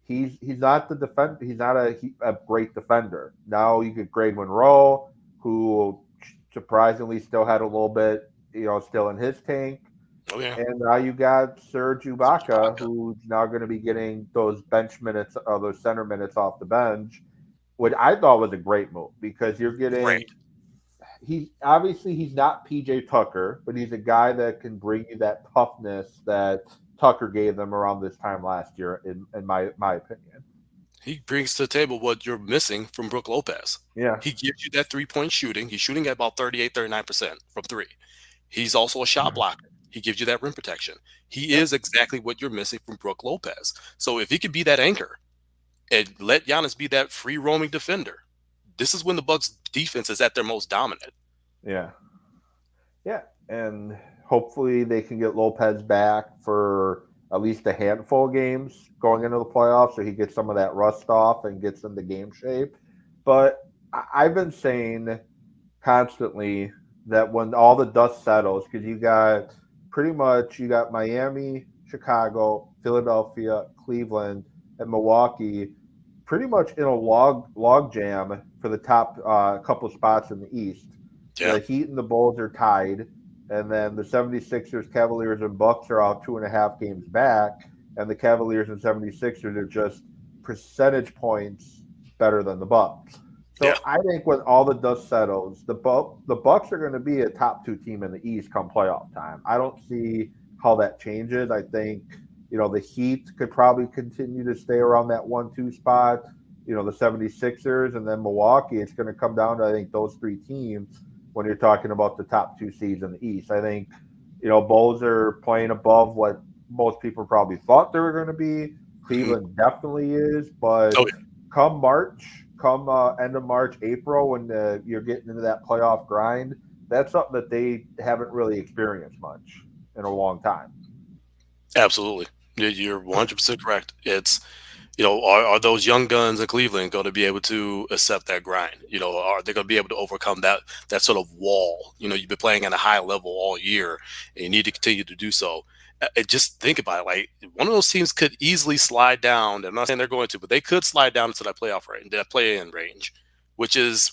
He's not the defend. He's not a great defender. Now you get Greg Monroe, who surprisingly still had a little bit, still in his tank. Oh, yeah. And now you got Serge Ibaka, Ibaka. who's now going to be getting those bench minutes, those center minutes off the bench, which I thought was a great move because you're getting. Great. He's not PJ Tucker, but he's a guy that can bring you that toughness that Tucker gave them around this time last year, in my opinion. He brings to the table what you're missing from Brook Lopez. Yeah, He gives you that 3-point shooting. He's shooting at about 38, 39% from three. He's also a shot blocker. He gives you that rim protection. He yeah, is exactly what you're missing from Brook Lopez. So if he could be that anchor and let Giannis be that free roaming defender, this is when the Bucks defense is at their most dominant. yeah, yeah. And hopefully they can get Lopez back for at least a handful of games going into the playoffs, so he gets some of that rust off and gets into game shape. But I've been saying constantly that when all the dust settles, because you got Miami, Chicago, Philadelphia, Cleveland, and Milwaukee, pretty much in a log jam for the top couple spots in the East. Yeah. The Heat and the Bulls are tied, and then the 76ers, Cavaliers, and Bucks are all 2.5 games back, and the Cavaliers and 76ers are just percentage points better than the Bucks. Yeah. So I think when all the dust settles, the Bucks are going to be a top two team in the East come playoff time. I don't see how that changes. I think the Heat could probably continue to stay around that 1-2 spot. The 76ers and then Milwaukee. It's going to come down to I think those three teams when you're talking about the top two seeds in the East. I think Bulls are playing above what most people probably thought they were going to be. Cleveland definitely is, but Oh, yeah. come end of March, April, when you're getting into that playoff grind, that's something that they haven't really experienced much in a long time. Absolutely. You're 100% correct. It's are those young guns in Cleveland going to be able to accept that grind? Are they going to be able to overcome that sort of wall? You've been playing at a high level all year, and you need to continue to do so. Just think about it. Like one of those teams could easily slide down. I'm not saying they're going to, but they could slide down into that playoff range, that play-in range, which is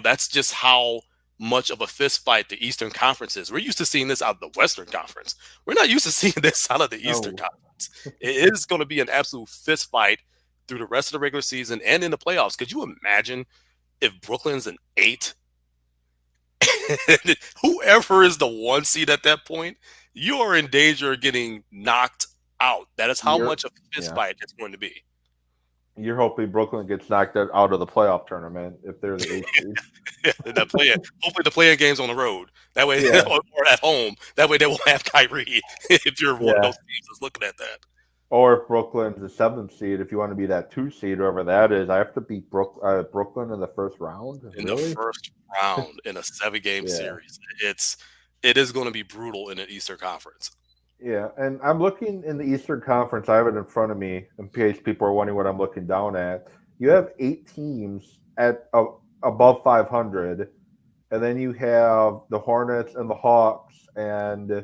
that's just how much of a fist fight the Eastern Conference is. We're used to seeing this out of the Western Conference. We're not used to seeing this out of the Eastern Oh, Conference. It is going to be an absolute fist fight through the rest of the regular season and in the playoffs. Could you imagine if Brooklyn's an 8? Whoever is the 1 seed at that point, you are in danger of getting knocked out. That is how you're much of a fist yeah. fight it's going to be. You're hoping Brooklyn gets knocked out of the playoff tournament if they're the eighth seed. That play hopefully the playing games on the road. That way Yeah, or at home. That way they won't have Kyrie if you're one of yeah. those teams that's looking at that. Or if Brooklyn's the seventh seed, if you want to be that two seed, whoever that is, I have to beat Brooklyn in the first round. In the Really? first round in a 7-game Yeah, series. It is going to be brutal in an Eastern Conference. yeah. And I'm looking in the Eastern Conference. I have it in front of me in case people are wondering what I'm looking down at. You have 8 teams at above 500, and then you have the Hornets and the Hawks and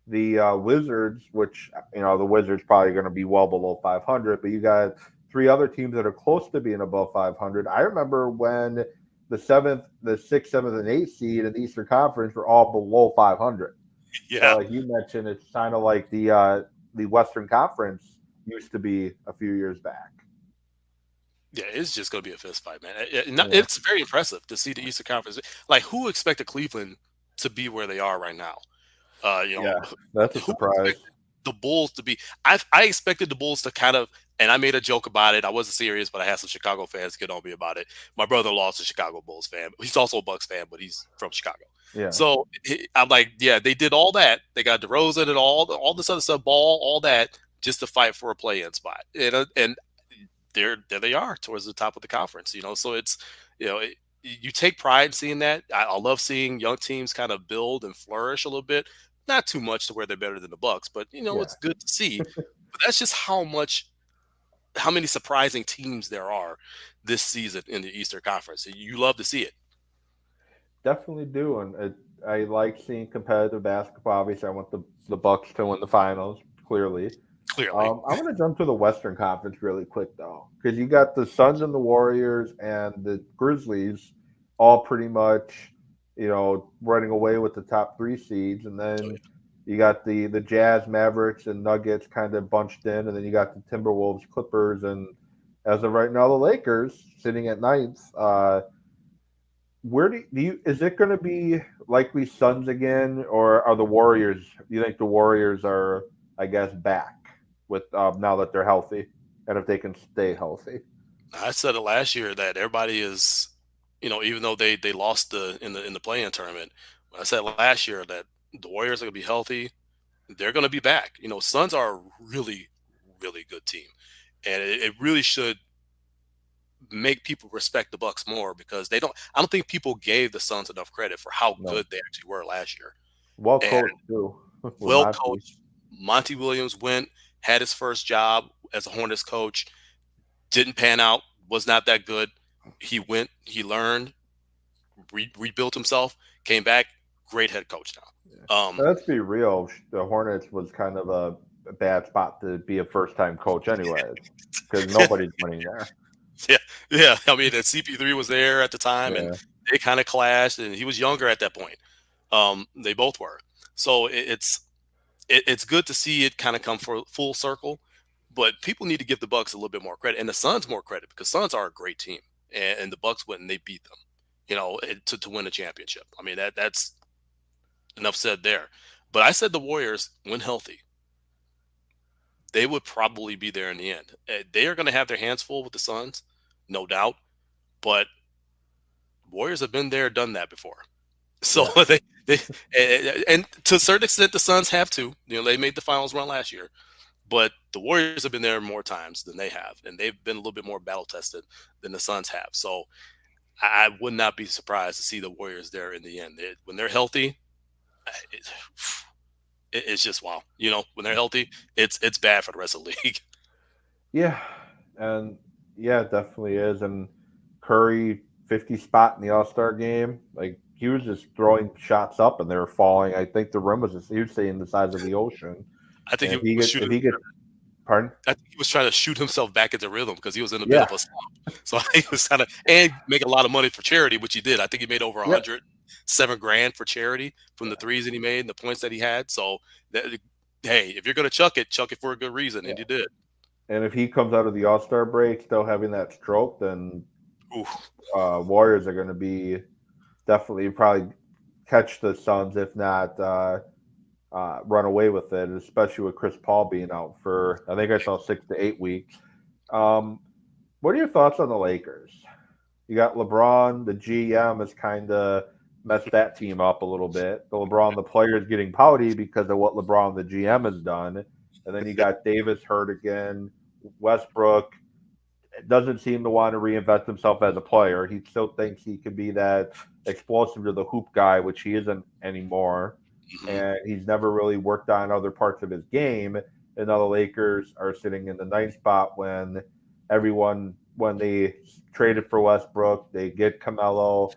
the Wizards, which the Wizards probably going to be well below 500, but you got three other teams that are close to being above 500. I remember when the seventh, the sixth, seventh, and eighth seed in the Eastern Conference were all below 500. So, Yeah. like you mentioned, it's kind of like the Western Conference used to be a few years back. Yeah, it's just going to be a fist fight, man. Yeah, It's very impressive to see the Eastern Conference. Like, who expected Cleveland to be where they are right now? Uh, you know, yeah, that's a who surprise. expected the Bulls to be? I expected the Bulls to kind of, and I made a joke about it. I wasn't serious, but I had some Chicago fans get on me about it. My brother-in-law is a Chicago Bulls fan. He's also a Bucks fan, but he's from Chicago. Yeah, So I'm like, yeah, they did all that. They got DeRozan and all this other stuff, Ball, all that, just to fight for a play-in spot. And there they are towards the top of the conference. So it's you take pride in seeing that. I love seeing young teams kind of build and flourish a little bit. Not too much to where they're better than the Bucks, but yeah. it's good to see. But that's just how many surprising teams there are this season in the Eastern Conference. You love to see it. Definitely do, and I like seeing competitive basketball. Obviously, I want the Bucks to win the finals. Clearly, Clearly, I want to jump to the Western Conference really quick though, because you got the Suns and the Warriors and the Grizzlies, all pretty much, running away with the top three seeds, and oh, then you got the Jazz, Mavericks, and Nuggets kind of bunched in, and then you got the Timberwolves, Clippers, and as of right now, the Lakers sitting at ninth. Where do you is it going to be likely Suns again, or are the Warriors? Do you think the Warriors are, I guess, back with now that they're healthy, and if they can stay healthy? I said it last year that everybody is, even though they lost in the play-in tournament, I said last year that the Warriors are going to be healthy. They're going to be back. Suns are a really, really good team, and it really should make people respect the Bucks more because they don't. I don't think people gave the Suns enough credit for how No, good they actually were last year. well And coached too with well Monty. coached, Monty Williams had his first job as a Hornets coach, didn't pan out, was not that good. He learned, rebuilt himself, came back, great head coach Yeah. now. Let's be real. The Hornets was kind of a bad spot to be a first time coach, anyways, because nobody's winning there. Yeah, yeah. I mean, and CP3 was there at the time, and Yeah, they kind of clashed, and he was younger at that point. They both were. So it's good to see it kind of come for full circle. But people need to give the Bucks a little bit more credit, and the Suns more credit because Suns are a great team, and the Bucks went and they beat them, to win a championship. I mean that's enough said there. But I said the Warriors, when healthy, they would probably be there in the end. They are going to have their hands full with the Suns, no doubt. But Warriors have been there, done that before. So yeah. and to a certain extent, the Suns have too. They made the finals run last year, but the Warriors have been there more times than they have, and they've been a little bit more battle tested than the Suns have. So I would not be surprised to see the Warriors there in the end. When they're healthy, it, it's just wow. When they're healthy, it's bad for the rest of the league. Yeah, and yeah, it definitely is. And Curry, 50 spot in the All Star game, like he was just throwing shots up and they were falling. I think the rim was just, he was saying the size of the ocean. I think And he was if shooting. he get, pardon, I think he was trying to shoot himself back into rhythm because he was in a bit yeah, of a slump. So I think he was trying to and make a lot of money for charity, which he did. I think he made over yep, 107 grand for charity from the threes that he made and the points that he had. So that, hey, if you're gonna chuck it for a good reason, yeah. and you did. And if he comes out of the All Star break still having that stroke, then Oof. Warriors are going to be definitely probably catch the Suns, if not run away with it, especially with Chris Paul being out for, I think I saw 6 to 8 weeks. Um, what are your thoughts on the Lakers? You got LeBron, the GM has kind of messed that team up a little bit. The LeBron, the players getting pouty because of what LeBron, the GM, has done. And then you got Davis hurt again. Westbrook doesn't seem to want to reinvent himself as a player. He still thinks he could be that explosive to the hoop guy, which he isn't anymore. Mhm. And he's never really worked on other parts of his game. And now the Lakers are sitting in the ninth spot when they traded for Westbrook, they get Carmelo.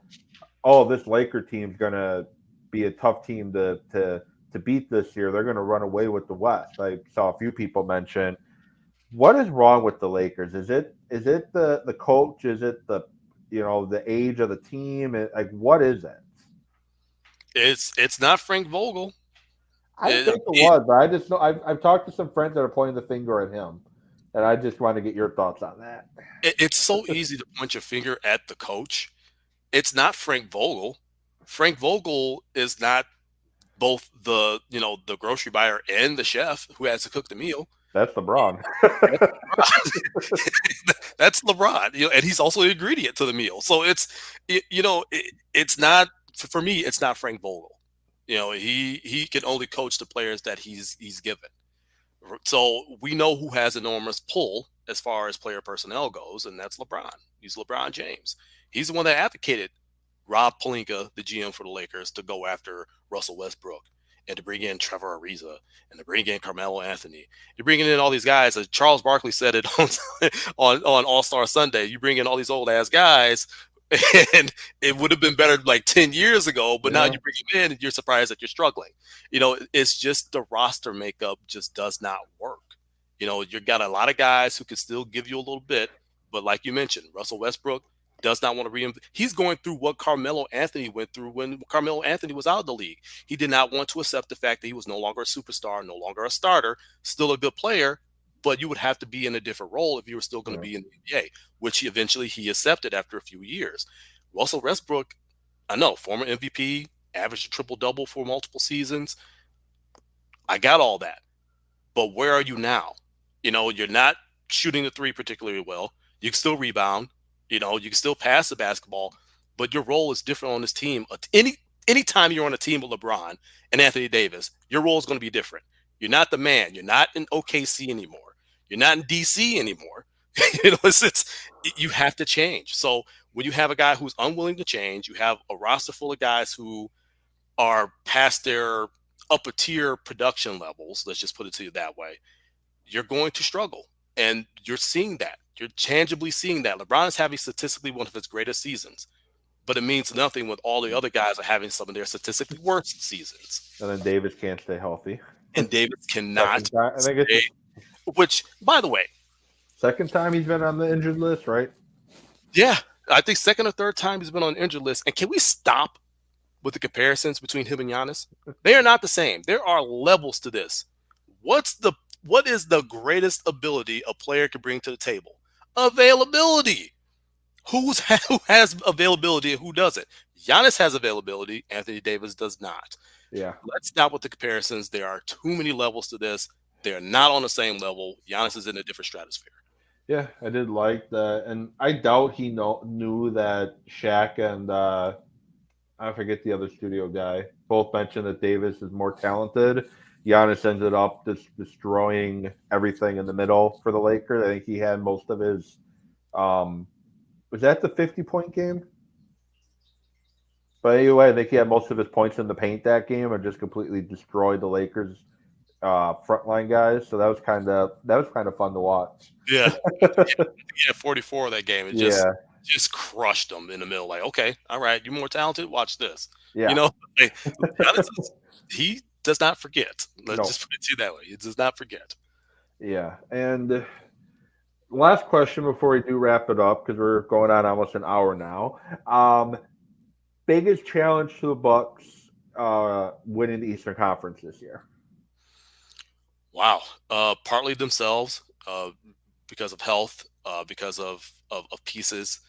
Oh, this Laker team's gonna be a tough team to beat this year. They're gonna run away with the West. I saw a few people mention what is wrong with the Lakers? Is it the coach? Is it the age of the team? Like what is it? It's not Frank Vogel. I didn't think it It, was, but I just know I've talked to some friends that are pointing the finger at him, and I just want to get your thoughts on that. it's so easy to point your finger at the coach. It's not Frank Vogel. Frank Vogel is not both the grocery buyer and the chef who has to cook the meal. That's LeBron. That's That's LeBron, and he's also the ingredient to the meal. So it's not for me. It's not Frank Vogel. He can only coach the players that he's given. So we know who has enormous pull as far as player personnel goes, and that's LeBron. He's LeBron James. He's the one that advocated Rob Pelinka, the GM for the Lakers, to go after Russell Westbrook and to bring in Trevor Ariza and to bring in Carmelo Anthony. You're bringing in all these guys. Charles Barkley said it on All Star Sunday. You bring in all these old ass guys, and it would have been better like 10 years ago, but now Yeah, you bring him in and you're surprised that you're struggling. It's just the roster makeup just does not work. You've got a lot of guys who can still give you a little bit, but like you mentioned, Russell Westbrook does not want to reinvent. He's going through what Carmelo Anthony went through when Carmelo Anthony was out of the league. He did not want to accept the fact that he was no longer a superstar, no longer a starter, still a good player, but you would have to be in a different role if you were still going to yeah. be in the NBA, which he accepted after a few years. Russell Westbrook, I know, former MVP, averaged a triple double for multiple seasons. I got all that. But where are you now? You're not shooting the three particularly well. You can still rebound. You can still pass the basketball, but your role is different on this team. Anytime you're on a team with LeBron and Anthony Davis, your role is going to be different. You're not the man. You're not in OKC anymore. You're not in DC anymore. You have to change. So when you have a guy who's unwilling to change, you have a roster full of guys who are past their upper tier production levels. Let's just put it to you that way. You're going to struggle. And you're seeing that. You're tangibly seeing that. LeBron is having statistically one of his greatest seasons, but it means nothing when all the other guys are having some of their statistically worst seasons. And then Davis can't stay healthy. And Davis cannot Second time, I think it's stay, the which, by the way, second time he's been on the injured list, right? yeah, I think second or third time he's been on the injured list. And can we stop with the comparisons between him and Giannis? They are not the same. There are levels to this. What is the greatest ability a player can bring to the table? Availability. Who has availability and who doesn't? Giannis has availability. Anthony Davis does not. Yeah, Let's stop with the comparisons. There are too many levels to this. They're not on the same level. Giannis is in a different stratosphere. yeah, I did like that, and I doubt he knew that Shaq and I forget the other studio guy. Both mentioned that Davis is more talented. Giannis ended up just destroying everything in the middle for the Lakers. I think he had most of his. Um, was that the 50-point game? But anyway, I think he had most of his points in the paint that game, and just completely destroyed the Lakers frontline guys. So that was kind of fun to watch. Yeah, he had 44 that game. It just Yeah, just crushed them in the middle. Like, okay, all right, you're more talented. Watch this. You yeah, know, like, Giannis he does not forget. Let's no, just put it to you that way. He does not forget. yeah. And last question before we do wrap it up because we're going on almost an hour now. Um, Biggest challenge to the Bucks winning the Eastern Conference this year. Wow. Partly themselves, because of health, because of pieces.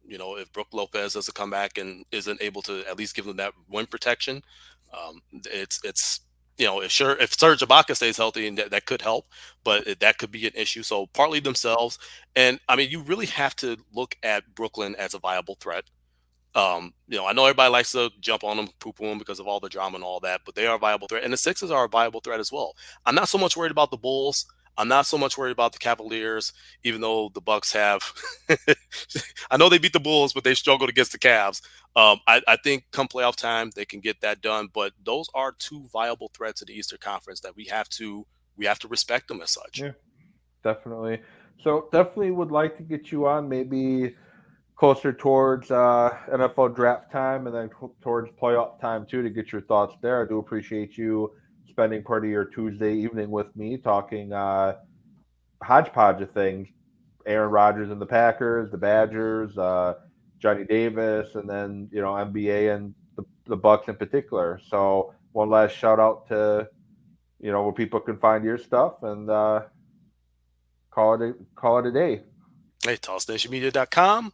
If Brooke Lopez doesn't come back and isn't able to at least give them that win protection, it's if Serge Ibaka stays healthy, and that could help, but that could be an issue. So partly themselves, and I mean, you really have to look at Brooklyn as a viable threat. I know everybody likes to jump on them, poo poo them because of all the drama and all that, but they are a viable threat. And the Sixers are a viable threat as well. I'm not so much worried about the Bulls. I'm not so much worried about the Cavaliers, even though the Bucks have. I know they beat the Bulls, but they struggled against the Cavs. I think come playoff time they can get that done. But those are two viable threats in the Eastern Conference that we have to respect them as such. Yeah, definitely. So definitely would like to get you on maybe closer towards NFL draft time and then towards playoff time too to get your thoughts there. I do appreciate you spending part of your Tuesday evening with me talking hodgepodge of things. Aaron Rodgers and the Packers, the Badgers, Johnny Davis, and then NBA and the Bucks in particular. So one last shout out to where people can find your stuff and call it a day. Hey, tossnationmedia.com.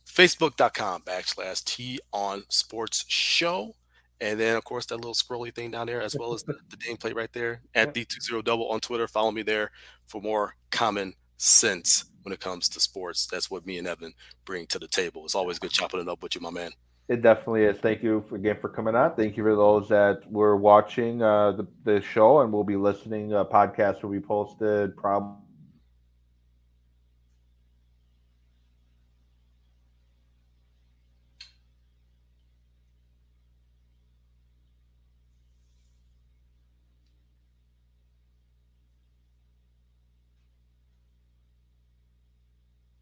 Facebook.com/T on Sports Show. And then, of course, that little scrolly thing down there, as well as the nameplate right there Yeah, at the 20 double on Twitter. Follow me there for more common sense when it comes to sports. That's what me and Evan bring to the table. It's always good chopping it up with you, my man. it definitely is. Thank you again for coming on. Thank you for those that were watching the show and will be listening. Podcast will be posted probably